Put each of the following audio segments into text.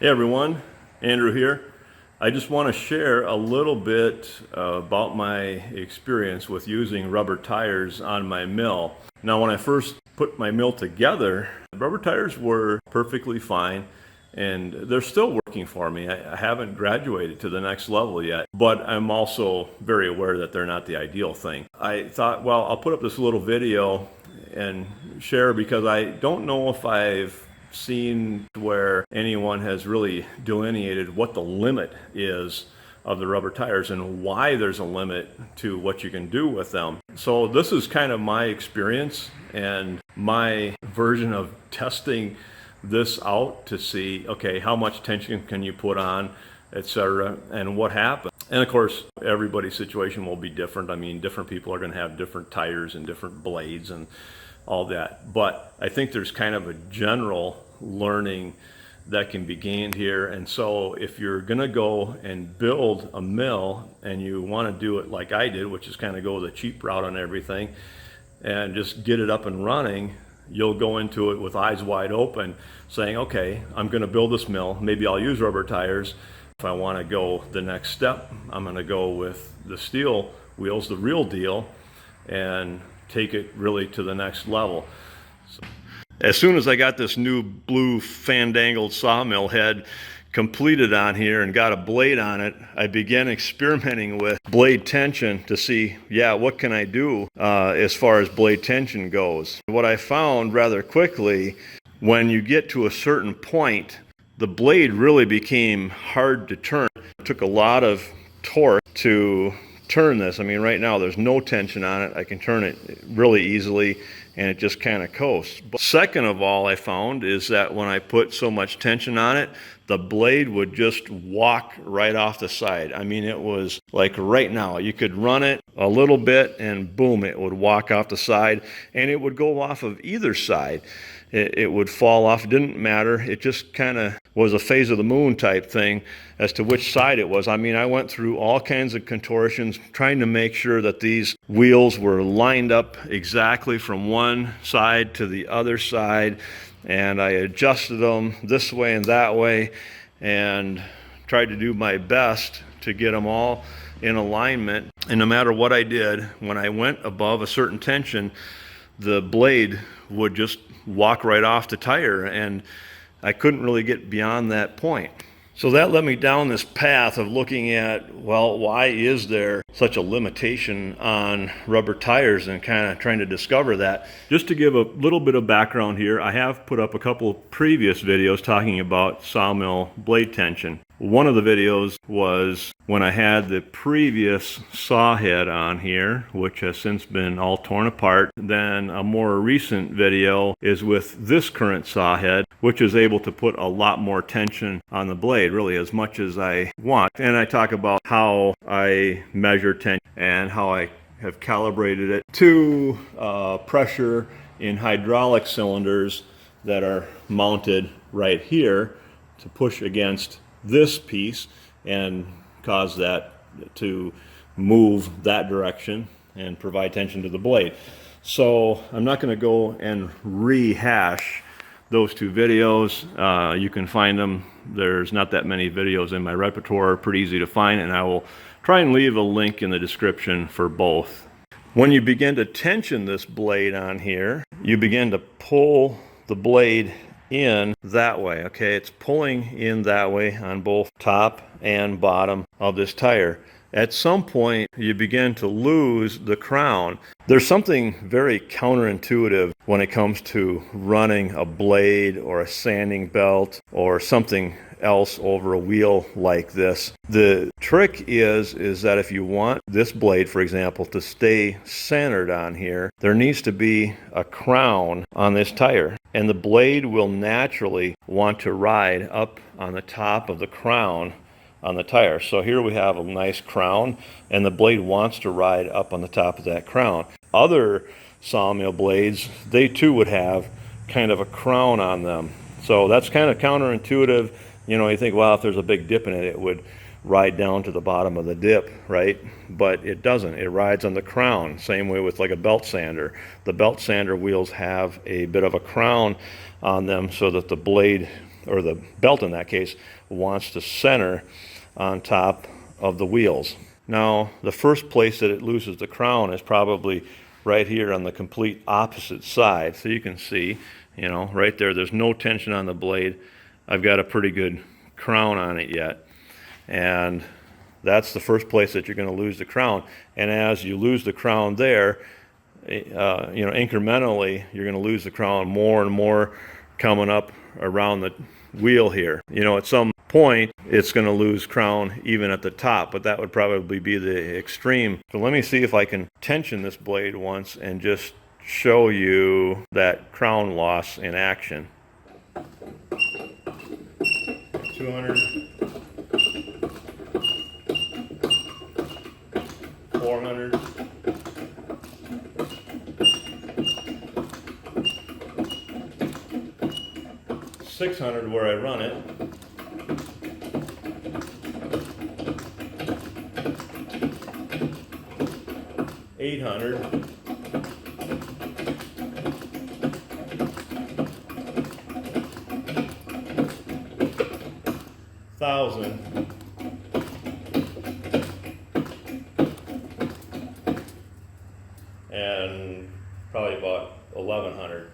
Hey everyone, Andrew here. I just want to share a little bit about my experience with using rubber tires on my mill. Now, when I first put my mill together, rubber tires were perfectly fine and they're still working for me. I haven't graduated to the next level yet, but I'm also very aware that they're not the ideal thing. I thought, well, I'll put up this little video and share because I don't know if I've seen where anyone has really delineated what the limit is of the rubber tires and why there's a limit to what you can do with them. So this is kind of my experience and my version of testing this out to see, okay, how much tension can you put on, etc., and what happens. And of course, everybody's situation will be different. I mean, different people are going to have different tires and different blades and all that. But I think there's kind of a general learning that can be gained here. And so if you're going to go and build a mill and you want to do it like I did, which is kind of go the cheap route on everything and just get it up and running, you'll go into it with eyes wide open saying, okay, I'm going to build this mill. Maybe I'll use rubber tires. If I want to go the next step, I'm going to go with the steel wheels, the real deal, and take it really to the next level. So, as soon as I got this new blue fandangled sawmill head completed on here and got a blade on it, I began experimenting with blade tension to see, what can I do as far as blade tension goes. What I found rather quickly, when you get to a certain point, the blade really became hard to turn. It took a lot of torque to turn this. I mean, right now there's no tension on it. I can turn it really easily and it just kind of coasts. But second of all, I found is that when I put so much tension on it, the blade would just walk right off the side. I mean, it was like right now, you could run it a little bit and boom, it would walk off the side and it would go off of either side. It would fall off. It didn't matter. It just kind of was a phase of the moon type thing as to which side it was. I mean, I went through all kinds of contortions trying to make sure that these wheels were lined up exactly from one side to the other side, and I adjusted them this way and that way and tried to do my best to get them all in alignment. And no matter what I did, when I went above a certain tension, the blade would just walk right off the tire, and I couldn't really get beyond that point. So that led me down this path of looking at, well, why is there such a limitation on rubber tires, and kind of trying to discover that. Just to give a little bit of background here, I have put up a couple previous videos talking about sawmill blade tension. One of the videos was when I had the previous saw head on here, which has since been all torn apart. Then a more recent video is with this current saw head, which is able to put a lot more tension on the blade, really as much as I want. And I talk about how I measure tension and how I have calibrated it to pressure in hydraulic cylinders that are mounted right here to push against this piece and cause that to move that direction and provide tension to the blade. So I'm not going to go and rehash those two videos. You can find them. There's not that many videos in my repertoire, pretty easy to find, and I will try and leave a link in the description for both. When you begin to tension this blade on here, you begin to pull the blade in that way. Okay, it's pulling in that way on both top and bottom of this tire. At some point, you begin to lose the crown. There's something very counterintuitive when it comes to running a blade or a sanding belt or something else over a wheel like this. The trick is that if you want this blade, for example, to stay centered on here, there needs to be a crown on this tire. And the blade will naturally want to ride up on the top of the crown on the tire. So here we have a nice crown, and the blade wants to ride up on the top of that crown. Other sawmill blades, they too would have kind of a crown on them. So that's kind of counterintuitive. You know, you think, well, if there's a big dip in it, it would ride down to the bottom of the dip, right? But it doesn't. It rides on the crown. Same way with like a belt sander. The belt sander wheels have a bit of a crown on them so that the blade or the belt in that case, wants to center on top of the wheels. Now, the first place that it loses the crown is probably right here on the complete opposite side. So you can see, you know, right there, there's no tension on the blade. I've got a pretty good crown on it yet. And that's the first place that you're going to lose the crown. And as you lose the crown there, incrementally, you're going to lose the crown more and more coming up around the wheel here. At some point, it's going to lose crown even at the top, but that would probably be the extreme. So let me see if I can tension this blade once and just show you that crown loss in action. 200. 400, 600 where I run it, 800, 1,000, and probably about 1,100.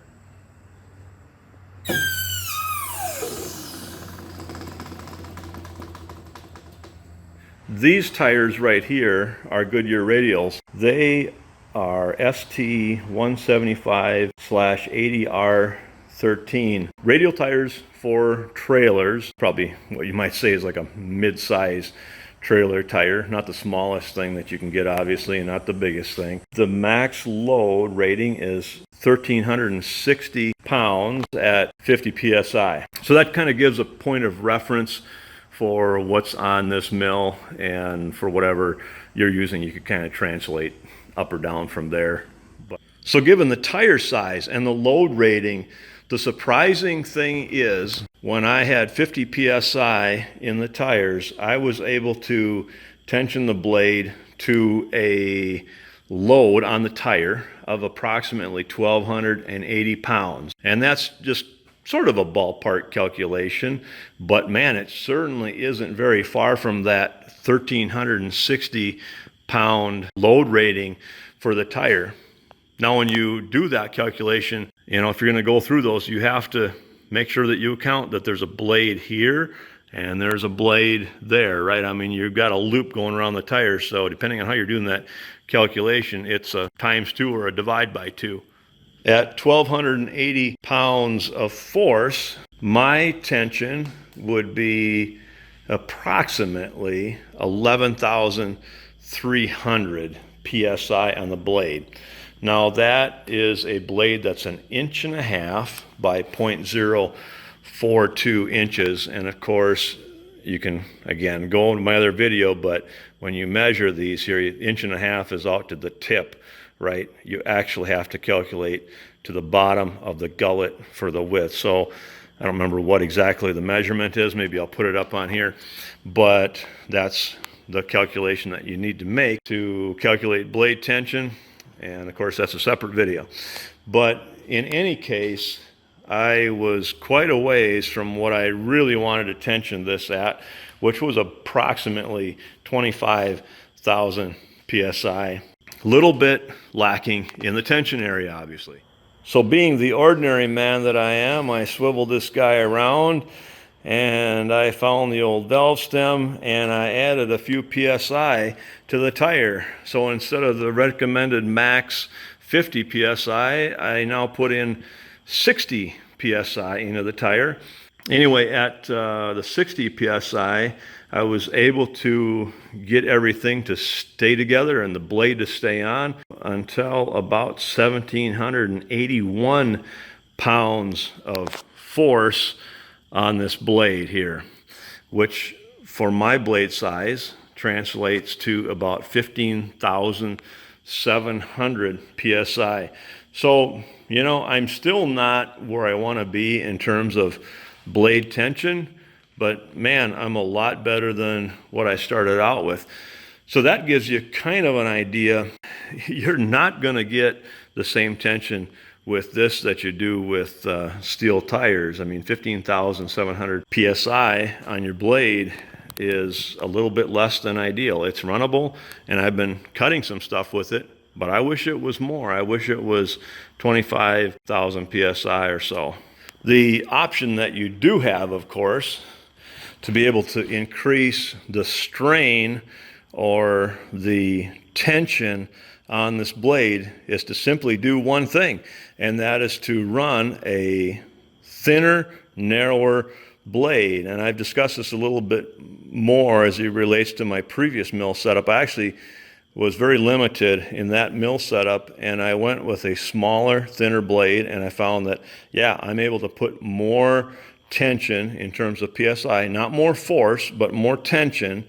These tires right here are Goodyear radials. They are ST175/80R13. Radial tires for trailers, probably what you might say is like a mid-size trailer tire, not the smallest thing that you can get obviously, and not the biggest thing. The max load rating is 1,360 pounds at 50 psi. So that kind of gives a point of reference for what's on this mill, and for whatever you're using, you could kind of translate up or down from there. So given the tire size and the load rating, the surprising thing is when I had 50 psi in the tires, I was able to tension the blade to a load on the tire of approximately 1,280 pounds. And that's just sort of a ballpark calculation, but man, it certainly isn't very far from that 1,360 pound load rating for the tire. Now, when you do that calculation, if you're going to go through those, you have to make sure that you account that there's a blade here and there's a blade there, right? I mean, you've got a loop going around the tire, so depending on how you're doing that calculation, it's a ×2 or a divide by 2. At 1,280 pounds of force, my tension would be approximately 11,300 psi on the blade. Now that is a blade that's 1.5 inches by 0.042 inches, and of course you can again go into my other video, but when you measure these here, 1.5 inches is out to the tip, right? You actually have to calculate to the bottom of the gullet for the width. So I don't remember what exactly the measurement is. Maybe I'll put it up on here, but that's the calculation that you need to make to calculate blade tension. And of course, that's a separate video. But in any case, I was quite a ways from what I really wanted to tension this at, which was approximately 25,000 psi. Little bit lacking in the tension area, obviously. So being the ordinary man that I am, I swiveled this guy around and I found the old valve stem and I added a few psi to the tire. So instead of the recommended max 50 psi, I now put in 60 psi into the tire. Anyway, at the 60 psi, I was able to get everything to stay together and the blade to stay on until about 1,781 pounds of force on this blade here, which for my blade size translates to about 15,700 psi. So, I'm still not where I want to be in terms of blade tension, but man, I'm a lot better than what I started out with. So that gives you kind of an idea. You're not going to get the same tension with this that you do with steel tires. I mean, 15,700 psi on your blade is a little bit less than ideal. It's runnable, and I've been cutting some stuff with it, but I wish it was more. I wish it was 25,000 psi or so. The option that you do have, of course, to be able to increase the strain or the tension on this blade is to simply do one thing, and that is to run a thinner, narrower blade. And I've discussed this a little bit more as it relates to my previous mill setup. I actually was very limited in that mill setup, and I went with a smaller, thinner blade, and I found that, yeah, I'm able to put more tension in terms of PSI, not more force, but more tension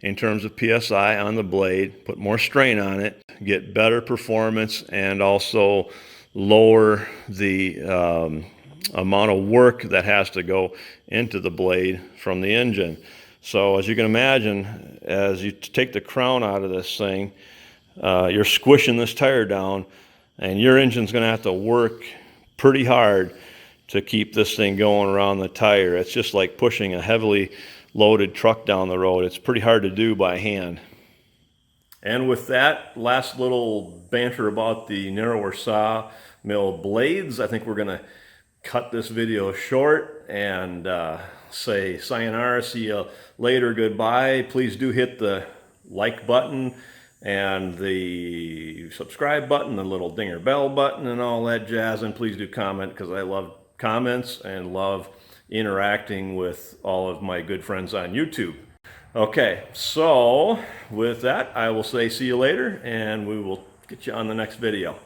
in terms of PSI on the blade, put more strain on it, get better performance, and also lower the amount of work that has to go into the blade from the engine. So as you can imagine, as you take the crown out of this thing, you're squishing this tire down, and your engine's going to have to work pretty hard to keep this thing going around the tire. It's just like pushing a heavily loaded truck down the road. It's pretty hard to do by hand. And with that last little banter about the narrower sawmill blades, I think we're going to cut this video short and say sayonara, see you later, goodbye. Please do hit the like button and the subscribe button, the little dinger bell button and all that jazz, and please do comment, because I love comments and love interacting with all of my good friends on YouTube. Okay, so with that, I will say see you later, and we will get you on the next video.